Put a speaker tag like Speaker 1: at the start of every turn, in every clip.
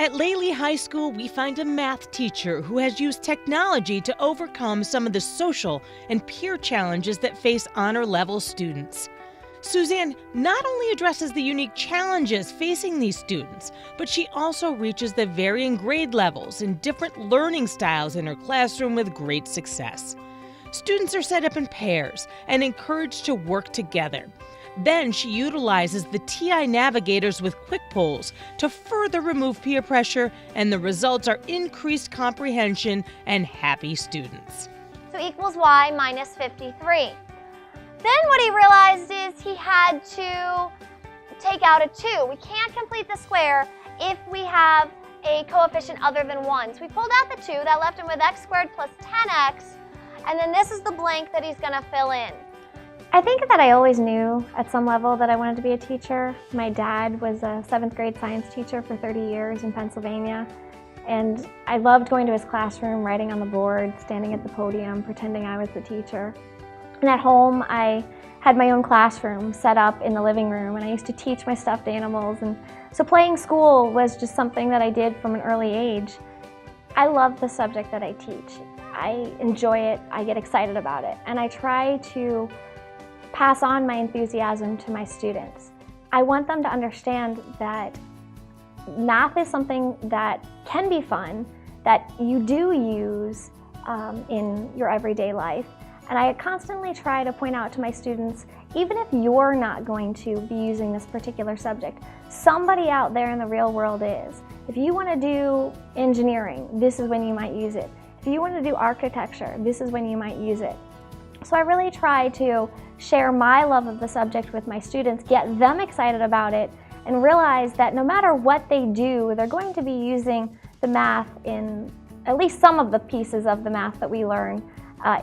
Speaker 1: At Leigh Leigh High School, we find a math teacher who has used technology to overcome some of the social and peer challenges that face honor-level students. Suzanne not only addresses the unique challenges facing these students, but she also reaches the varying grade levels and different learning styles in her classroom with great success. Students are set up in pairs and encouraged to work together. Then she utilizes the TI navigators with quick polls to further remove peer pressure, and the results are increased comprehension and happy students.
Speaker 2: So equals y minus 53. Then what he realized is he had to take out a 2. We can't complete the square if we have a coefficient other than 1. So we pulled out the 2. That left him with x squared plus 10x. And then this is the blank that he's going to fill in.
Speaker 3: I think that I always knew at some level that I wanted to be a teacher. My dad was a 7th grade science teacher for 30 years in Pennsylvania. And I loved going to his classroom, writing on the board, standing at the podium, pretending I was the teacher. And at home, I had my own classroom set up in the living room, and I used to teach my stuffed animals. And so playing school was just something that I did from an early age. I love the subject that I teach. I enjoy it, I get excited about it, and I try to pass on my enthusiasm to my students. I want them to understand that math is something that can be fun, that you do use in your everyday life. And I constantly try to point out to my students, even if you're not going to be using this particular subject, somebody out there in the real world is. If you want to do engineering, this is when you might use it. If you want to do architecture, this is when you might use it. So I really try to share my love of the subject with my students, get them excited about it, and realize that no matter what they do, they're going to be using the math in at least some of the pieces of the math that we learn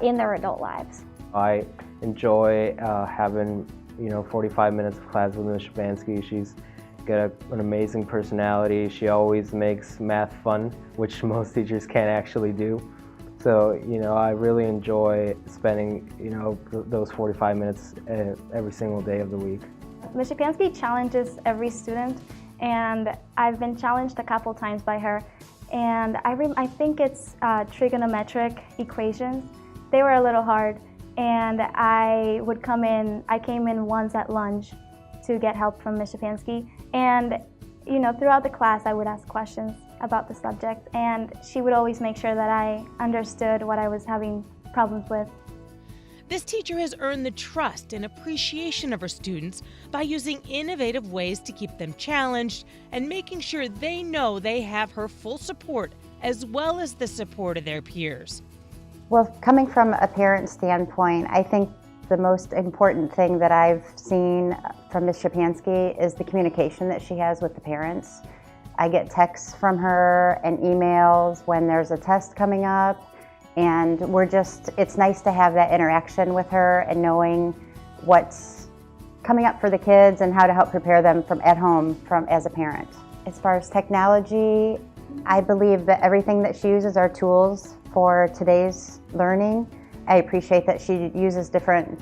Speaker 3: in their adult lives.
Speaker 4: I enjoy having 45 minutes of class with Ms. Szczepanski. She's got an amazing personality. She always makes math fun, which most teachers can't actually do. So, I really enjoy spending, those 45 minutes every single day of the week.
Speaker 5: Ms. Szczepanski challenges every student, and I've been challenged a couple times by her. And I think it's trigonometric equations. They were a little hard, and I came in once at lunch to get help from Ms. Szczepanski. And throughout the class I would ask questions about the subject, and she would always make sure that I understood what I was having problems with.
Speaker 1: This teacher has earned the trust and appreciation of her students by using innovative ways to keep them challenged and making sure they know they have her full support as well as the support of their peers.
Speaker 6: Well, coming from a parent standpoint, I think the most important thing that I've seen from Ms. Szczepanski is the communication that she has with the parents. I get texts from her and emails when there's a test coming up, and it's nice to have that interaction with her and knowing what's coming up for the kids and how to help prepare them at home as a parent. As far as technology, I believe that everything that she uses are tools for today's learning. I appreciate that she uses different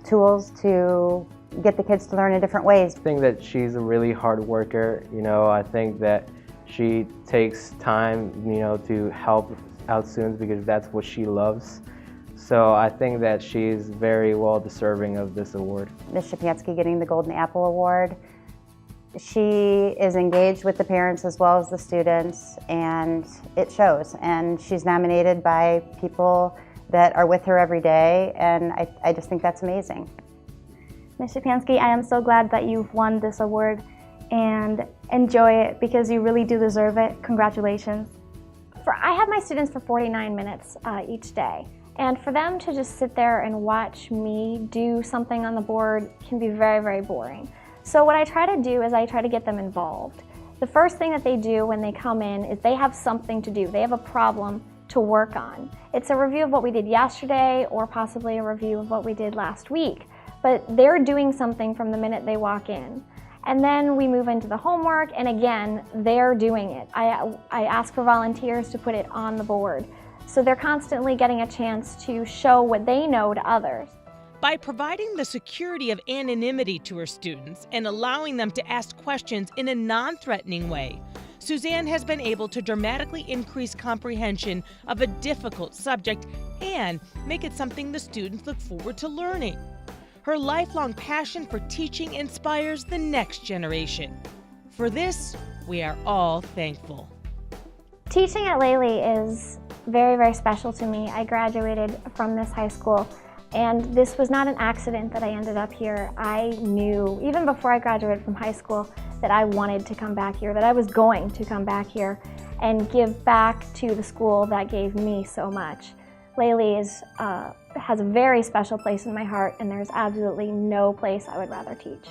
Speaker 6: tools to get the kids to learn in different ways.
Speaker 4: I think that she's a really hard worker. I think that she takes time, to help out students because that's what she loves. So I think that she's very well deserving of this award.
Speaker 6: Ms. Szczepanski getting the Golden Apple Award. She is engaged with the parents as well as the students, and it shows. And she's nominated by people that are with her every day, and I just think that's amazing.
Speaker 5: Ms. Szczepanski, I am so glad that you've won this award, and enjoy it because you really do deserve it. Congratulations.
Speaker 3: I have my students for 49 minutes each day, and for them to just sit there and watch me do something on the board can be very, very boring. So what I try to do is I try to get them involved. The first thing that they do when they come in is they have something to do. They have a problem to work on. It's a review of what we did yesterday or possibly a review of what we did last week. But they're doing something from the minute they walk in. And then we move into the homework, and again, they're doing it. I ask for volunteers to put it on the board. So they're constantly getting a chance to show what they know to others.
Speaker 1: By providing the security of anonymity to her students and allowing them to ask questions in a non-threatening way, Suzanne has been able to dramatically increase comprehension of a difficult subject and make it something the students look forward to learning. Her lifelong passion for teaching inspires the next generation. For this, we are all thankful.
Speaker 3: Teaching at Leigh Leigh is very, very special to me. I graduated from this high school, and this was not an accident that I ended up here. I knew, even before I graduated from high school, that I wanted to come back here, that I was going to come back here and give back to the school that gave me so much. Leigh Leigh has a very special place in my heart, and there's absolutely no place I would rather teach.